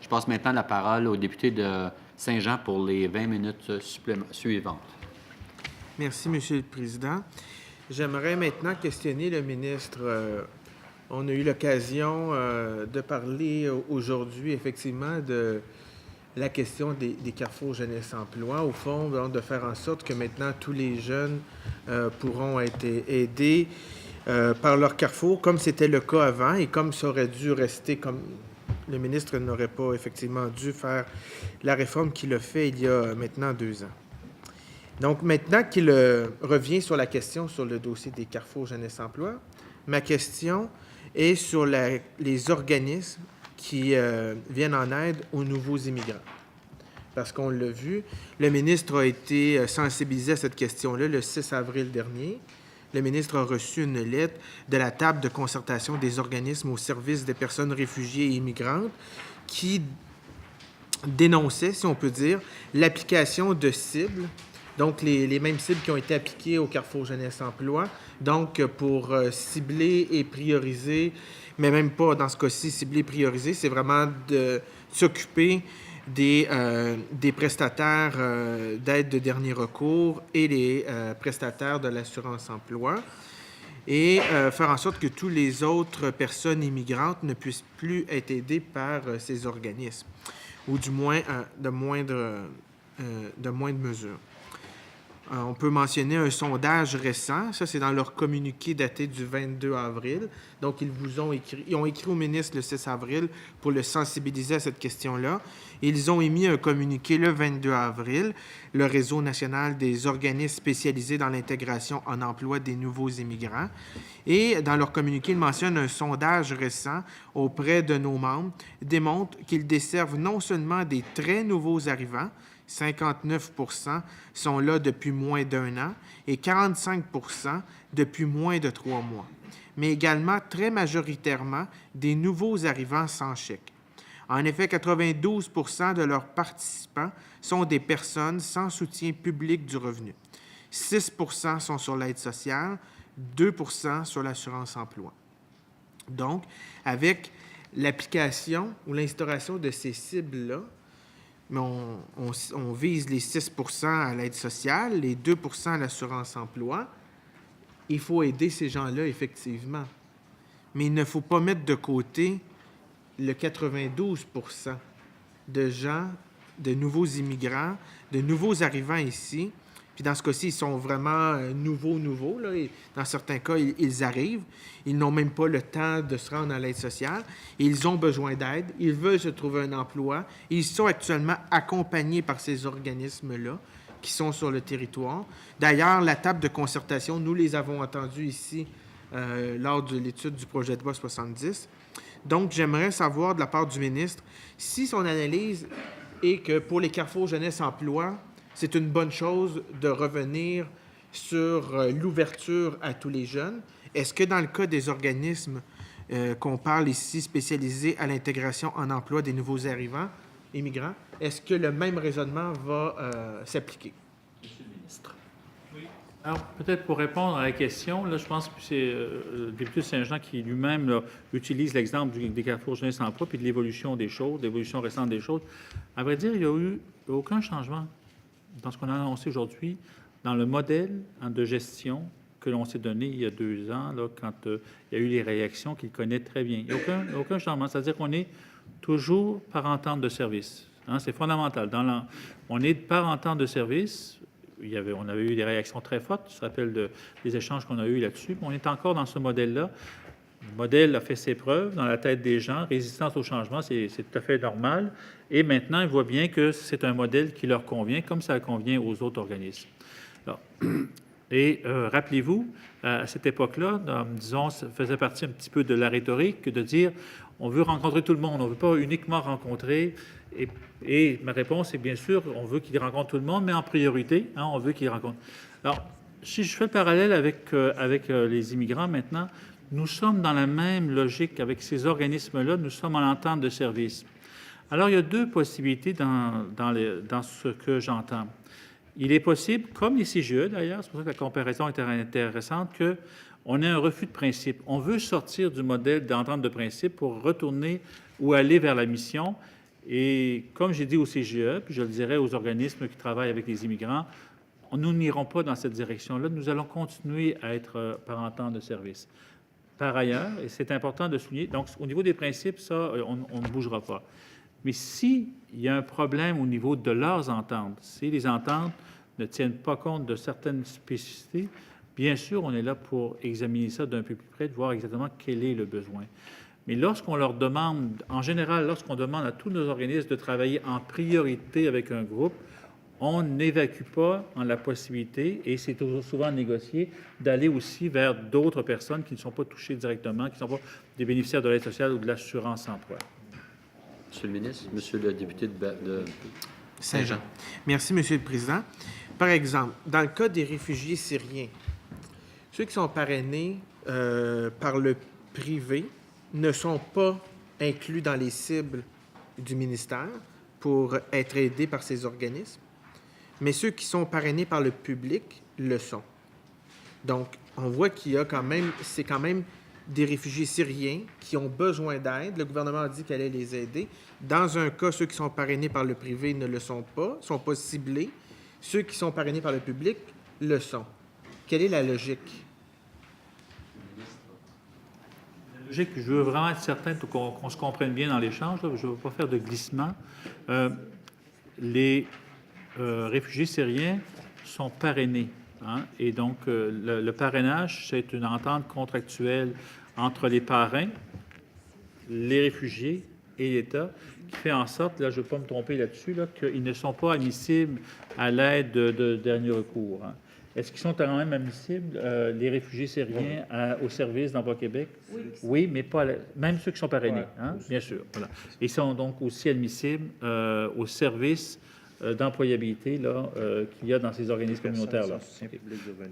Je passe maintenant la parole au député de Saint-Jean pour les 20 minutes suivantes. Merci, Monsieur le Président. J'aimerais maintenant questionner le ministre. On a eu l'occasion de parler aujourd'hui, effectivement, de la question des carrefours jeunesse-emploi. Au fond, donc, de faire en sorte que maintenant, tous les jeunes pourront être aidés par leur carrefour, comme c'était le cas avant et comme ça aurait dû rester, comme le ministre n'aurait pas effectivement dû faire la réforme qu'il a fait il y a maintenant 2 ans. Donc, maintenant qu'il revient sur la question sur le dossier des carrefours jeunesse-emploi, ma question est sur les organismes qui viennent en aide aux nouveaux immigrants. Parce qu'on l'a vu, le ministre a été sensibilisé à cette question-là le 6 avril dernier. Le ministre a reçu une lettre de la table de concertation des organismes au service des personnes réfugiées et immigrantes qui dénonçait, si on peut dire, l'application de cibles, donc les mêmes cibles qui ont été appliquées au Carrefour Jeunesse Emploi, donc pour cibler et prioriser, mais même pas dans ce cas-ci cibler et prioriser, c'est vraiment de s'occuper des prestataires d'aide de dernier recours et les prestataires de l'assurance-emploi et faire en sorte que toutes les autres personnes immigrantes ne puissent plus être aidées par ces organismes, ou du moins de moindre mesure. On peut mentionner un sondage récent, ça c'est dans leur communiqué daté du 22 avril. Donc, ils ont écrit au ministre le 6 avril pour le sensibiliser à cette question-là. Ils ont émis un communiqué le 22 avril, le Réseau national des organismes spécialisés dans l'intégration en emploi des nouveaux immigrants. Et dans leur communiqué, ils mentionnent un sondage récent auprès de nos membres démontre qu'ils desservent non seulement des très nouveaux arrivants, 59 % sont là depuis moins d'1 an et 45 % depuis moins de 3 mois, mais également très majoritairement des nouveaux arrivants sans chèque. En effet, 92 % de leurs participants sont des personnes sans soutien public du revenu. 6 % sont sur l'aide sociale, 2 % sur l'assurance-emploi. Donc, avec l'application ou l'instauration de ces cibles-là, mais on vise les 6 % à l'aide sociale, les 2 % à l'assurance-emploi. Il faut aider ces gens-là, effectivement. Mais il ne faut pas mettre de côté le 92 % de gens, de nouveaux immigrants, de nouveaux arrivants ici. Puis dans ce cas-ci, ils sont vraiment nouveaux. Là, et dans certains cas, ils arrivent. Ils n'ont même pas le temps de se rendre à l'aide sociale. Ils ont besoin d'aide. Ils veulent se trouver un emploi. Ils sont actuellement accompagnés par ces organismes-là qui sont sur le territoire. D'ailleurs, la table de concertation, nous les avons entendus ici lors de l'étude du projet de loi 70. Donc, j'aimerais savoir de la part du ministre si son analyse est que pour les carrefours jeunesse-emploi, c'est une bonne chose de revenir sur l'ouverture à tous les jeunes. Est-ce que dans le cas des organismes qu'on parle ici, spécialisés à l'intégration en emploi des nouveaux arrivants, immigrants, est-ce que le même raisonnement va s'appliquer? Monsieur le ministre. Oui. Alors, peut-être pour répondre à la question, là, je pense que c'est le député Saint-Jean qui lui-même là, utilise l'exemple des carrefours jeunesse emploi puis de l'évolution des choses, l'évolution récente des choses. À vrai dire, il n'y a eu aucun changement dans ce qu'on a annoncé aujourd'hui, dans le modèle de gestion que l'on s'est donné il y a 2 ans, là, quand il y a eu les réactions qu'il connaît très bien. Il n'y a aucun changement. C'est-à-dire qu'on est toujours par entente de service. Hein, c'est fondamental. On est par entente de service. On avait eu des réactions très fortes. Je me rappelle des échanges qu'on a eus là-dessus. On est encore dans ce modèle-là. Le modèle a fait ses preuves dans la tête des gens. Résistance au changement, c'est tout à fait normal. Et maintenant, ils voient bien que c'est un modèle qui leur convient, comme ça convient aux autres organismes. Alors, et rappelez-vous, à cette époque-là, disons, ça faisait partie un petit peu de la rhétorique de dire on veut rencontrer tout le monde, on ne veut pas uniquement rencontrer. Et ma réponse est bien sûr, on veut qu'ils rencontrent tout le monde, mais en priorité, hein, on veut qu'ils rencontrent. Alors, si je fais le parallèle avec les immigrants maintenant, nous sommes dans la même logique avec ces organismes-là, nous sommes en entente de service. Alors, il y a 2 possibilités dans ce que j'entends. Il est possible, comme les CGE d'ailleurs, c'est pour ça que la comparaison est intéressante, qu'on ait un refus de principe. On veut sortir du modèle d'entente de principe pour retourner ou aller vers la mission Et comme j'ai dit au CGE, puis je le dirais aux organismes qui travaillent avec les immigrants, nous n'irons pas dans cette direction-là. Nous allons continuer à être par entente de service. Par ailleurs, et c'est important de souligner, donc au niveau des principes, ça, on ne bougera pas. Mais s'il y a un problème au niveau de leurs ententes, si les ententes ne tiennent pas compte de certaines spécificités, bien sûr, on est là pour examiner ça d'un peu plus près, de voir exactement quel est le besoin. Mais lorsqu'on leur demande, en général, lorsqu'on demande à tous nos organismes de travailler en priorité avec un groupe, on n'évacue pas en la possibilité, et c'est toujours souvent négocié, d'aller aussi vers d'autres personnes qui ne sont pas touchées directement, qui ne sont pas des bénéficiaires de l'aide sociale ou de l'assurance-emploi. Monsieur le ministre, Monsieur le député de Saint-Jean. Merci, Monsieur le Président. Par exemple, dans le cas des réfugiés syriens, ceux qui sont parrainés par le privé ne sont pas inclus dans les cibles du ministère pour être aidés par ces organismes, mais ceux qui sont parrainés par le public le sont. Donc, on voit qu'il y a c'est quand même des réfugiés syriens qui ont besoin d'aide. Le gouvernement a dit qu'elle allait les aider. Dans un cas, ceux qui sont parrainés par le privé ne le sont pas ciblés. Ceux qui sont parrainés par le public le sont. Quelle est la logique? La logique, je veux vraiment être certain qu'on se comprenne bien dans l'échange. Je ne veux pas faire de glissement. Les réfugiés syriens sont parrainés. Hein? Et donc, le parrainage, c'est une entente contractuelle entre les parrains, les réfugiés et l'État, qui fait en sorte, là, je ne veux pas me tromper là-dessus, là, qu'ils ne sont pas admissibles à l'aide de dernier recours. Hein? Est-ce qu'ils sont quand même admissibles, les réfugiés syriens, au service d'Emploi Québec? Oui. Oui, mais pas même ceux qui sont parrainés, hein? Bien sûr. Voilà. Ils sont donc aussi admissibles au service d'employabilité qu'il y a dans ces organismes communautaires-là. Okay.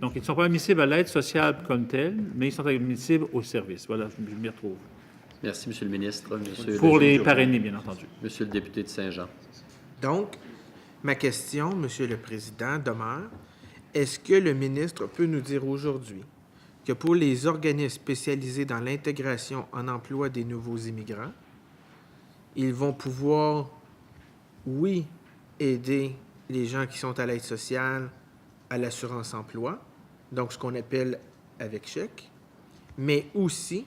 Donc, ils ne sont pas admissibles à l'aide sociale comme telle, mais ils sont admissibles au service. Voilà, je m'y retrouve. Merci, Monsieur le ministre. Pour les parrainés, bien entendu. Monsieur le député de Saint-Jean. Donc, ma question, Monsieur le Président, demeure, est-ce que le ministre peut nous dire aujourd'hui que pour les organismes spécialisés dans l'intégration en emploi des nouveaux immigrants, ils vont pouvoir, oui, aider les gens qui sont à l'aide sociale, à l'assurance-emploi, donc ce qu'on appelle avec chèque, mais aussi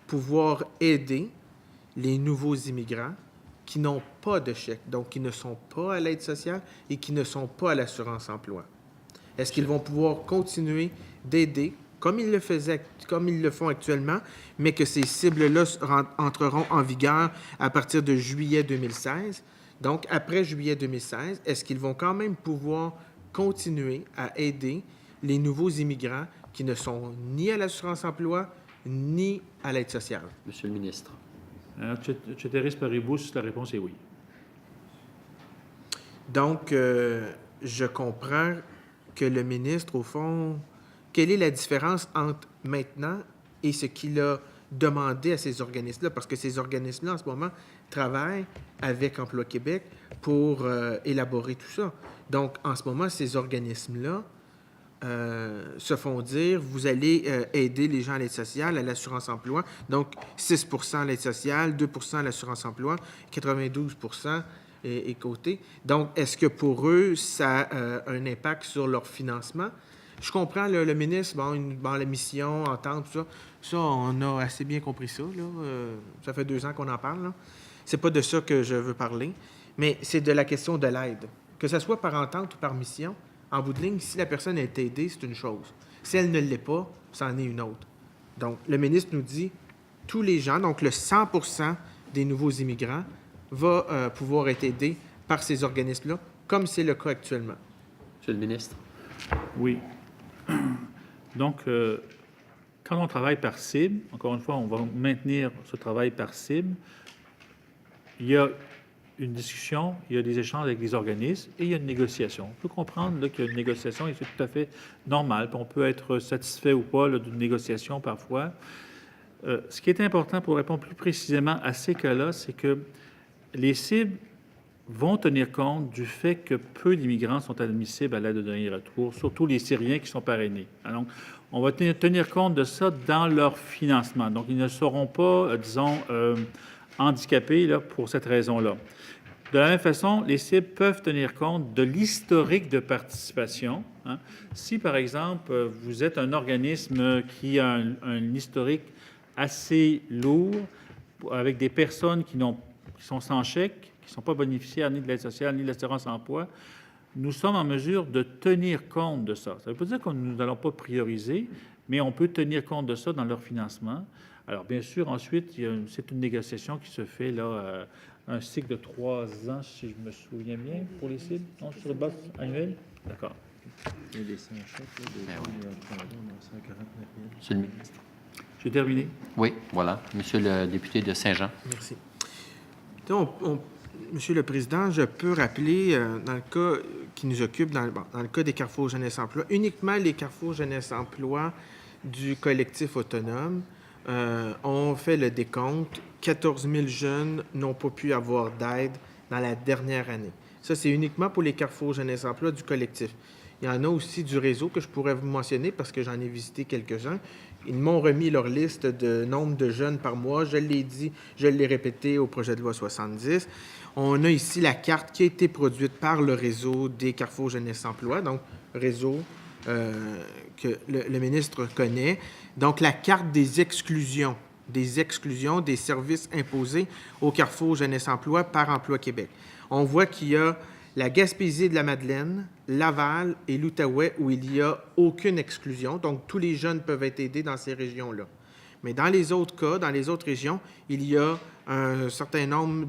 pouvoir aider les nouveaux immigrants qui n'ont pas de chèque, donc qui ne sont pas à l'aide sociale et qui ne sont pas à l'assurance-emploi. Est-ce qu'ils vont pouvoir continuer d'aider comme ils le font actuellement, mais que ces cibles-là entreront en vigueur à partir de juillet 2016? Donc, après juillet 2016, est-ce qu'ils vont quand même pouvoir continuer à aider les nouveaux immigrants qui ne sont ni à l'assurance-emploi ni à l'aide sociale? Monsieur le ministre. Ceteris paribus, la réponse est oui. Donc, je comprends que le ministre, au fond, quelle est la différence entre maintenant et ce qu'il a demandé à ces organismes-là? Parce que ces organismes-là, en ce moment, travaillent avec Emploi Québec pour élaborer tout ça. Donc, en ce moment, ces organismes-là se font dire, vous allez aider les gens à l'aide sociale, à l'assurance-emploi. Donc, 6 à l'aide sociale, 2 à l'assurance-emploi, 92 est coté. Donc, est-ce que pour eux, ça a un impact sur leur financement? Je comprends le ministre, la mission, entente, tout ça. Ça, on a assez bien compris ça. Ça fait 2 ans qu'on en parle. C'est pas de ça que je veux parler, mais c'est de la question de l'aide. Que ce soit par entente ou par mission, en bout de ligne, si la personne est aidée, c'est une chose. Si elle ne l'est pas, c'en est une autre. Donc, le ministre nous dit, tous les gens, donc le 100 des nouveaux immigrants, va pouvoir être aidé par ces organismes-là, comme c'est le cas actuellement. Monsieur le ministre. Oui. Donc, quand on travaille par cible, encore une fois, on va maintenir ce travail par cible. Il y a une discussion, il y a des échanges avec les organismes et il y a une négociation. On peut comprendre là, qu'il y a une négociation et c'est tout à fait normal. Puis on peut être satisfait ou pas là, d'une négociation parfois. Ce qui est important pour répondre plus précisément à ces cas-là, c'est que les cibles vont tenir compte du fait que peu d'immigrants sont admissibles à l'aide de dernier recours, surtout les Syriens qui sont parrainés. Donc, on va tenir compte de ça dans leur financement. Donc, ils ne seront pas, handicapés là, pour cette raison-là. De la même façon, les cibles peuvent tenir compte de l'historique de participation. Hein. Si, par exemple, vous êtes un organisme qui a un historique assez lourd, avec des personnes qui sont sans chèque, qui ne sont pas bénéficiaires ni de l'aide sociale ni de l'assurance emploi, nous sommes en mesure de tenir compte de ça. Ça ne veut pas dire que nous n'allons pas prioriser, mais on peut tenir compte de ça dans leur financement. Alors, bien sûr, ensuite, c'est une négociation qui se fait là, un cycle de 3 ans, si je me souviens bien, pour les cibles, non, sur le base annuel? D'accord. Il y a des 100 chèques, là, Ben oui. 149 000. Monsieur le ministre. J'ai terminé. Oui, voilà. Monsieur le député de Saint-Jean. Merci. Donc, Monsieur le Président, je peux rappeler, dans le cas qui nous occupe, dans le cas des Carrefour Jeunesse Emploi, uniquement les Carrefour Jeunesse Emploi du collectif autonome ont fait le décompte. 14 000 jeunes n'ont pas pu avoir d'aide dans la dernière année. Ça, c'est uniquement pour les Carrefour Jeunesse Emploi du collectif. Il y en a aussi du réseau que je pourrais vous mentionner parce que j'en ai visité quelques-uns. Ils m'ont remis leur liste de nombre de jeunes par mois. Je l'ai dit, je l'ai répété au projet de loi 70. On a ici la carte qui a été produite par le réseau des Carrefour Jeunesse Emploi, donc réseau que le ministre connaît. Donc, la carte des exclusions des services imposés au Carrefour Jeunesse Emploi par Emploi Québec. On voit qu'il y a la Gaspésie de la Madeleine, Laval et l'Outaouais où il n'y a aucune exclusion. Donc, tous les jeunes peuvent être aidés dans ces régions-là. Mais dans les autres cas, dans les autres régions, il y a un certain nombre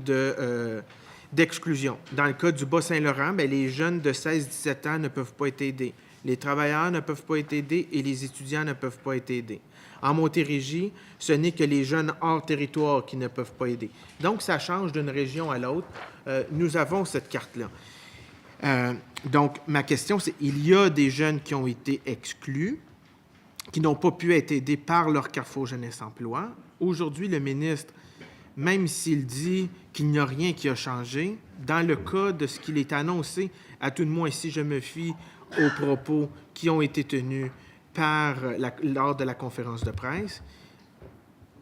d'exclusions. Dans le cas du Bas-Saint-Laurent, bien, les jeunes de 16-17 ans ne peuvent pas être aidés. Les travailleurs ne peuvent pas être aidés et les étudiants ne peuvent pas être aidés. En Montérégie, ce n'est que les jeunes hors territoire qui ne peuvent pas aider. Donc, ça change d'une région à l'autre. Nous avons cette carte-là. Donc, ma question, c'est, il y a des jeunes qui ont été exclus, qui n'ont pas pu être aidés par leur Carrefour Jeunesse Emploi. Aujourd'hui, le ministre, même s'il dit qu'il n'y a rien qui a changé, dans le cas de ce qu'il est annoncé, à tout de moins, si je me fie aux propos qui ont été tenus lors de la conférence de presse,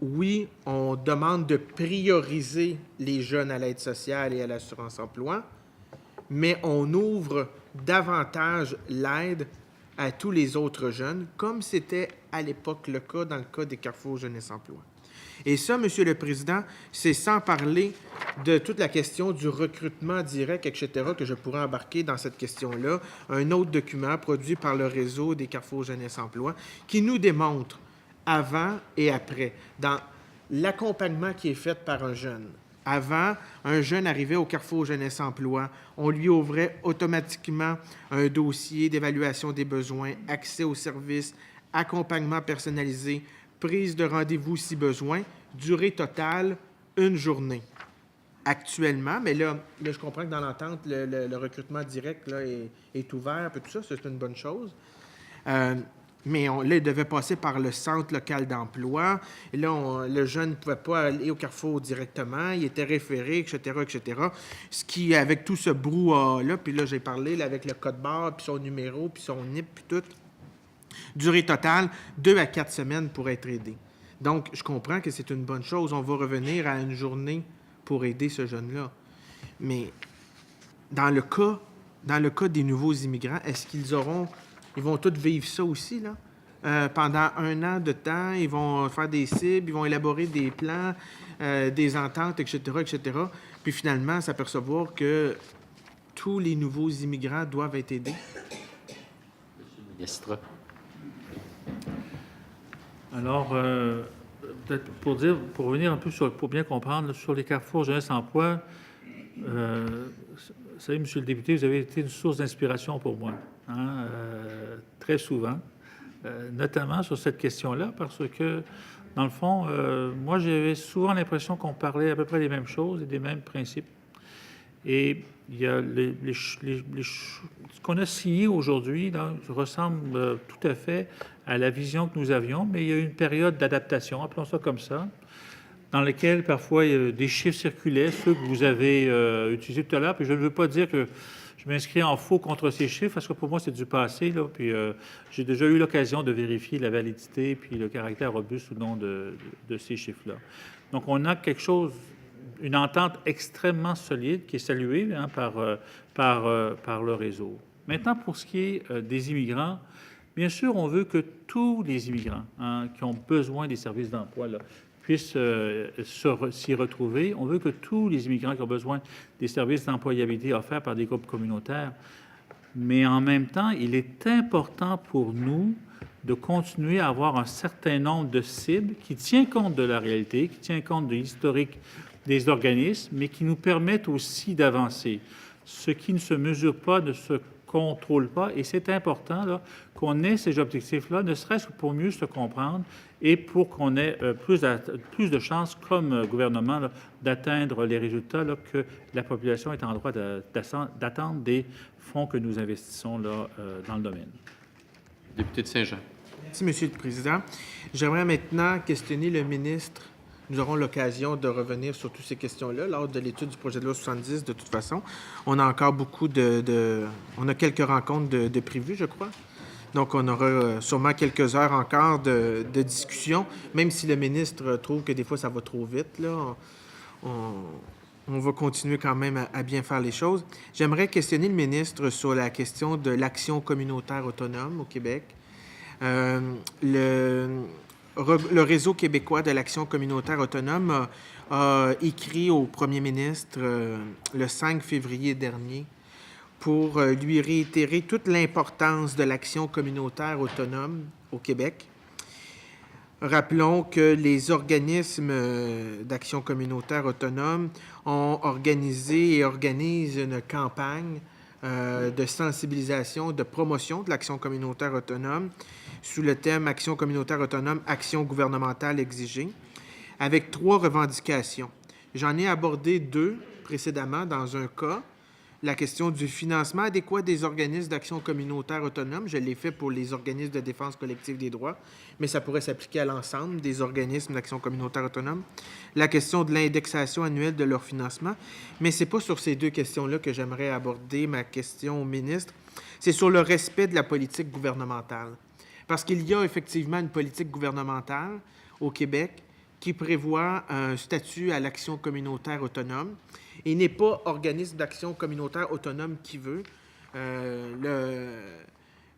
oui, on demande de prioriser les jeunes à l'aide sociale et à l'assurance emploi, mais on ouvre davantage l'aide à tous les autres jeunes, comme c'était à l'époque le cas dans le cas des Carrefour Jeunesse Emploi. Et ça, Monsieur le Président, c'est sans parler de toute la question du recrutement direct, etc., que je pourrais embarquer dans cette question-là. Un autre document produit par le réseau des Carrefour Jeunesse Emploi qui nous démontre avant et après, dans l'accompagnement qui est fait par un jeune. Avant, un jeune arrivait au Carrefour Jeunesse Emploi, on lui ouvrait automatiquement un dossier d'évaluation des besoins, accès aux services, accompagnement personnalisé, prise de rendez-vous si besoin, durée totale, 1 journée. Actuellement, mais là je comprends que dans l'entente, le recrutement direct là, est ouvert, puis tout ça, c'est une bonne chose. Mais là, il devait passer par le centre local d'emploi. Et là, le jeune ne pouvait pas aller au Carrefour directement. Il était référé, etc., etc. Ce qui, avec tout ce brouhaha-là, puis là, j'ai parlé là, avec le code barre, puis son numéro, puis son NIP, puis tout. Durée totale, 2 à 4 semaines pour être aidé. Donc, je comprends que c'est une bonne chose. On va revenir à une journée pour aider ce jeune-là. Mais dans le cas des nouveaux immigrants, est-ce qu'ils vont tous vivre ça aussi, là? Pendant 1 an de temps, ils vont faire des cibles, ils vont élaborer des plans, des ententes, etc., etc. Puis finalement, s'apercevoir que tous les nouveaux immigrants doivent être aidés. Ministre. Alors, peut-être pour revenir un peu pour bien comprendre, sur les Carrefour Jeunesse Emploi, vous savez, Monsieur le député, vous avez été une source d'inspiration pour moi, hein, très souvent, notamment sur cette question-là, parce que, dans le fond, moi, j'avais souvent l'impression qu'on parlait à peu près des mêmes choses et des mêmes principes. Et il y a ce qu'on a signé aujourd'hui ressemble tout à fait à la vision que nous avions, mais il y a eu une période d'adaptation, appelons ça comme ça, dans laquelle parfois des chiffres circulaient, ceux que vous avez utilisés tout à l'heure, puis je ne veux pas dire que je m'inscris en faux contre ces chiffres, parce que pour moi, c'est du passé, là, puis j'ai déjà eu l'occasion de vérifier la validité puis le caractère robuste ou non de ces chiffres-là. Donc, on a quelque chose une entente extrêmement solide qui est saluée par le réseau. Maintenant, pour ce qui est des immigrants, bien sûr, on veut que tous les immigrants qui ont besoin des services d'emploi là, puissent s'y retrouver. On veut que tous les immigrants qui ont besoin des services d'employabilité offerts par des groupes communautaires. Mais en même temps, il est important pour nous de continuer à avoir un certain nombre de cibles qui tient compte de la réalité, qui tient compte de l'historique des organismes, mais qui nous permettent aussi d'avancer. Ce qui ne se mesure pas ne se contrôle pas, et c'est important là, qu'on ait ces objectifs-là, ne serait-ce que pour mieux se comprendre et pour qu'on ait plus de chances comme gouvernement là, d'atteindre les résultats là, que la population est en droit d'attendre des fonds que nous investissons là, dans le domaine. Député de Saint-Jean. Merci, Monsieur le Président. J'aimerais maintenant questionner le ministre. Nous aurons l'occasion de revenir sur toutes ces questions-là lors de l'étude du projet de loi 70, de toute façon. On a encore beaucoup on a quelques rencontres de prévues, je crois. Donc, on aura sûrement quelques heures encore de discussion, même si le ministre trouve que des fois, ça va trop vite, là. On va continuer quand même à bien faire les choses. J'aimerais questionner le ministre sur la question de l'action communautaire autonome au Québec. Le Réseau québécois de l'action communautaire autonome a écrit au premier ministre le 5 février dernier pour lui réitérer toute l'importance de l'action communautaire autonome au Québec. Rappelons que les organismes d'action communautaire autonome ont organisé et organisent une campagne de sensibilisation, de promotion de l'action communautaire autonome sous le thème « Action communautaire autonome, action gouvernementale exigée », avec 3 revendications. J'en ai abordé 2 précédemment dans un cas. La question du financement adéquat des organismes d'action communautaire autonome, je l'ai fait pour les organismes de défense collective des droits, mais ça pourrait s'appliquer à l'ensemble des organismes d'action communautaire autonome. La question de l'indexation annuelle de leur financement, mais ce n'est pas sur ces 2 questions-là que j'aimerais aborder ma question au ministre. C'est sur le respect de la politique gouvernementale. Parce qu'il y a effectivement une politique gouvernementale au Québec qui prévoit un statut à l'action communautaire autonome. Il n'est pas organisme d'action communautaire autonome qui veut. Le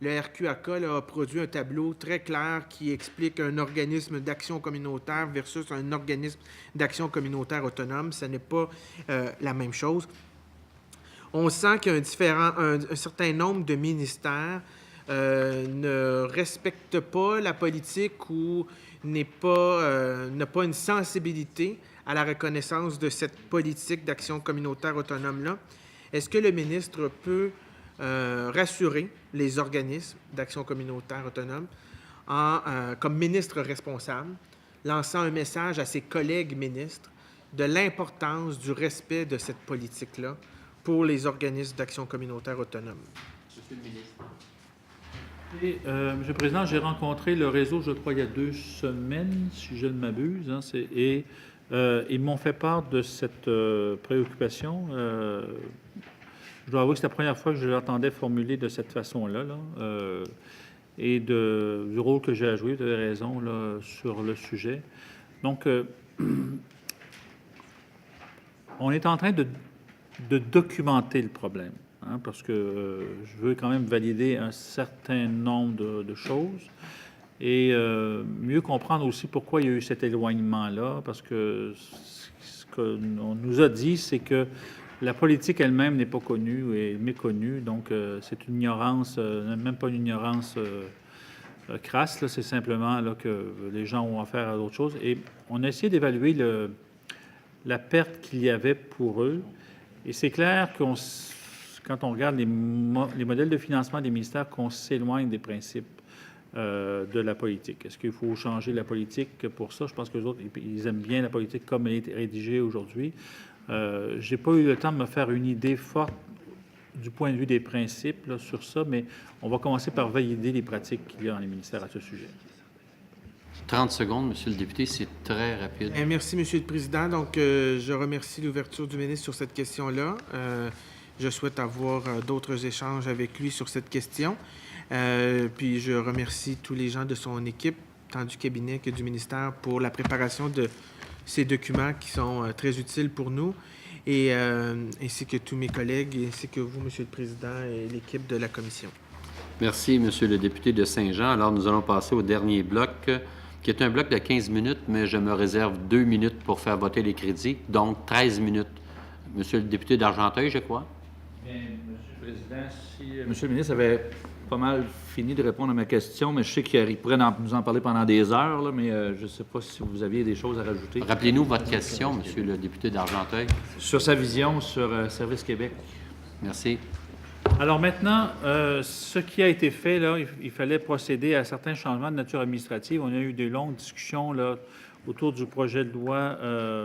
RQAK là, a produit un tableau très clair qui explique un organisme d'action communautaire versus un organisme d'action communautaire autonome. Ce n'est pas la même chose. On sent qu'il y a un certain nombre de ministères ne respectent pas la politique ou n'a pas une sensibilité à la reconnaissance de cette politique d'action communautaire autonome-là. Est-ce que le ministre peut rassurer les organismes d'action communautaire autonome comme ministre responsable, lançant un message à ses collègues ministres de l'importance du respect de cette politique-là pour les organismes d'action communautaire autonome? Monsieur le ministre. Et, Monsieur le Président, j'ai rencontré le réseau, je crois, il y a 2 semaines, si je ne m'abuse, hein, et ils m'ont fait part de cette préoccupation. Je dois avouer que c'est la première fois que je l'entendais formuler de cette façon-là, et du rôle que j'ai à jouer, vous avez raison, là, sur le sujet. Donc, on est en train de documenter le problème. Parce que je veux quand même valider un certain nombre de choses et mieux comprendre aussi pourquoi il y a eu cet éloignement-là, parce que ce qu'on nous a dit, c'est que la politique elle-même n'est pas connue et méconnue, donc c'est une ignorance, même pas une ignorance crasse, là, c'est simplement là, que les gens ont affaire à d'autres choses. Et on a essayé d'évaluer la perte qu'il y avait pour eux, et c'est clair quand on regarde les modèles de financement des ministères, qu'on s'éloigne des principes de la politique. Est-ce qu'il faut changer la politique pour ça? Je pense que les autres, ils aiment bien la politique comme elle est rédigée aujourd'hui. Je n'ai pas eu le temps de me faire une idée forte du point de vue des principes là, sur ça, mais on va commencer par valider les pratiques qu'il y a dans les ministères à ce sujet. 30 secondes, Monsieur le député, c'est très rapide. Merci, Monsieur le Président. Donc, je remercie l'ouverture du ministre sur cette question-là. Je souhaite avoir d'autres échanges avec lui sur cette question. Puis je remercie tous les gens de son équipe, tant du cabinet que du ministère, pour la préparation de ces documents qui sont très utiles pour nous, et ainsi que tous mes collègues, ainsi que vous, Monsieur le Président, et l'équipe de la Commission. Merci, Monsieur le député de Saint-Jean. Alors, nous allons passer au dernier bloc, qui est un bloc de 15 minutes, mais je me réserve 2 minutes pour faire voter les crédits, donc 13 minutes. Monsieur le député d'Argenteuil, je crois. Bien, Monsieur le Président, si Monsieur le ministre avait pas mal fini de répondre à ma question, mais je sais qu'il pourrait nous en parler pendant des heures, là, mais je ne sais pas si vous aviez des choses à rajouter. Rappelez-nous votre question, Monsieur le député d'Argenteuil. Sur sa vision sur Service Québec. Merci. Alors maintenant, ce qui a été fait, là, il fallait procéder à certains changements de nature administrative. On a eu des longues discussions là, autour du projet de loi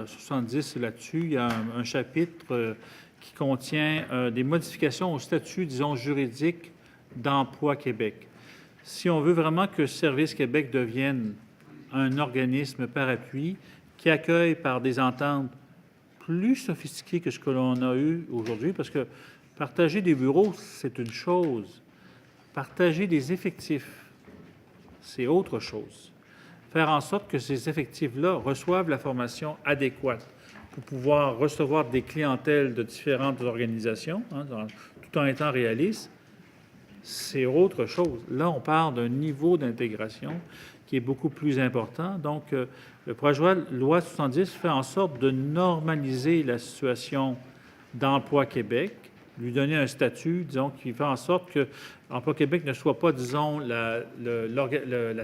70 là-dessus. Il y a un chapitre qui contient des modifications au statut, disons, juridique d'Emploi Québec. Si on veut vraiment que Service Québec devienne un organisme par appui qui accueille par des ententes plus sophistiquées que ce que l'on a eu aujourd'hui, parce que partager des bureaux, c'est une chose. Partager des effectifs, c'est autre chose. Faire en sorte que ces effectifs-là reçoivent la formation adéquate pour pouvoir recevoir des clientèles de différentes organisations, hein, tout en étant réaliste, c'est autre chose. Là, on parle d'un niveau d'intégration qui est beaucoup plus important. Donc, le projet de loi 70 fait en sorte de normaliser la situation d'Emploi Québec, lui donner un statut, disons, qui fait en sorte que Emploi Québec ne soit pas, disons, la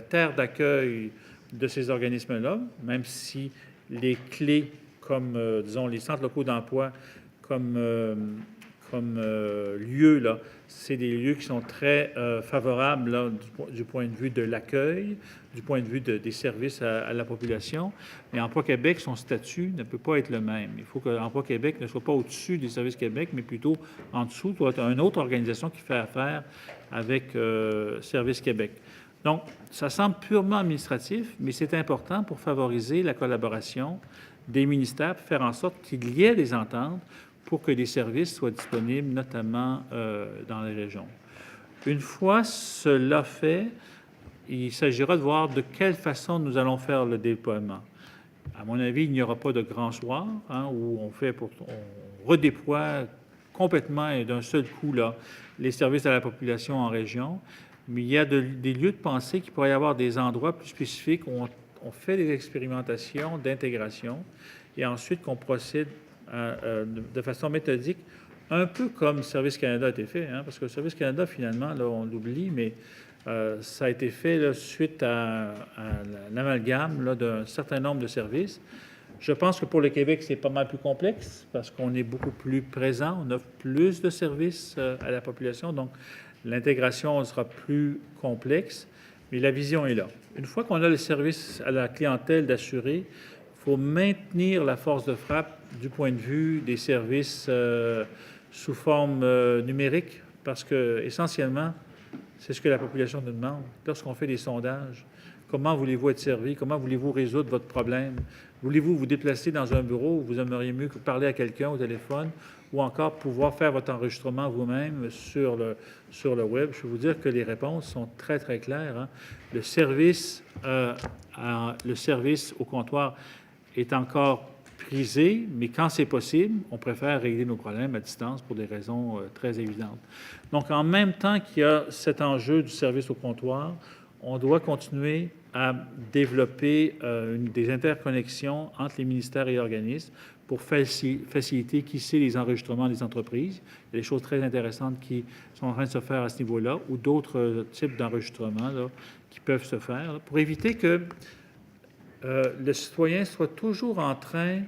terre d'accueil de ces organismes-là, même si les clés comme, disons, les centres locaux d'emploi comme lieu, là, c'est des lieux qui sont très favorables là, du point de vue de l'accueil, du point de vue des services à la population. Mais Emploi Québec, son statut ne peut pas être le même. Il faut que Emploi Québec ne soit pas au-dessus des Services Québec, mais plutôt en dessous. Il doit être une autre organisation qui fait affaire avec Services Québec. Donc, ça semble purement administratif, mais c'est important pour favoriser la collaboration des ministères, pour faire en sorte qu'il y ait des ententes pour que des services soient disponibles, notamment dans les régions. Une fois cela fait, il s'agira de voir de quelle façon nous allons faire le déploiement. À mon avis, il n'y aura pas de grand soir hein, où on redéploie complètement et d'un seul coup là, les services à la population en région, mais il y a des lieux de pensée qui pourraient y avoir des endroits plus spécifiques où on fait des expérimentations d'intégration et ensuite qu'on procède de façon méthodique, un peu comme Service Canada a été fait, hein, parce que Service Canada, finalement, là, on l'oublie, mais ça a été fait là, suite à l'amalgame d'un certain nombre de services. Je pense que pour le Québec, c'est pas mal plus complexe, parce qu'on est beaucoup plus présent, on offre plus de services à la population, donc l'intégration sera plus complexe, mais la vision est là. Une fois qu'on a le service à la clientèle d'assurer, il faut maintenir la force de frappe du point de vue des services sous forme numérique, parce que essentiellement, c'est ce que la population nous demande. Lorsqu'on fait des sondages, comment voulez-vous être servi? Comment voulez-vous résoudre votre problème? Voulez-vous vous déplacer dans un bureau où vous aimeriez mieux parler à quelqu'un au téléphone ou encore pouvoir faire votre enregistrement vous-même sur le web? Je peux vous dire que les réponses sont très, très claires. Hein. Le service au comptoir est encore prisé, mais quand c'est possible, on préfère régler nos problèmes à distance pour des raisons très évidentes. Donc, en même temps qu'il y a cet enjeu du service au comptoir, on doit continuer à développer des interconnexions entre les ministères et organismes pour faciliter, qui sait, les enregistrements des entreprises. Il y a des choses très intéressantes qui sont en train de se faire à ce niveau-là ou d'autres types d'enregistrements là, qui peuvent se faire là, pour éviter que le citoyen soit toujours en train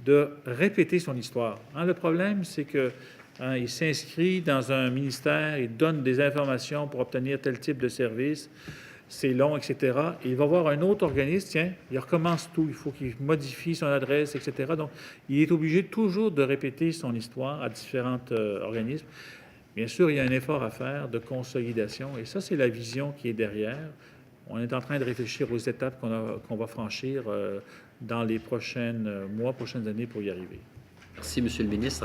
de répéter son histoire. Hein, le problème, c'est que il s'inscrit dans un ministère, il donne des informations pour obtenir tel type de service, c'est long, etc. Et il va voir un autre organisme, tiens, il recommence tout, il faut qu'il modifie son adresse, etc. Donc, il est obligé toujours de répéter son histoire à différents organismes. Bien sûr, il y a un effort à faire de consolidation, et ça, c'est la vision qui est derrière. On est en train de réfléchir aux étapes qu'on va franchir dans les prochains mois, prochaines années pour y arriver. Merci, Monsieur le ministre.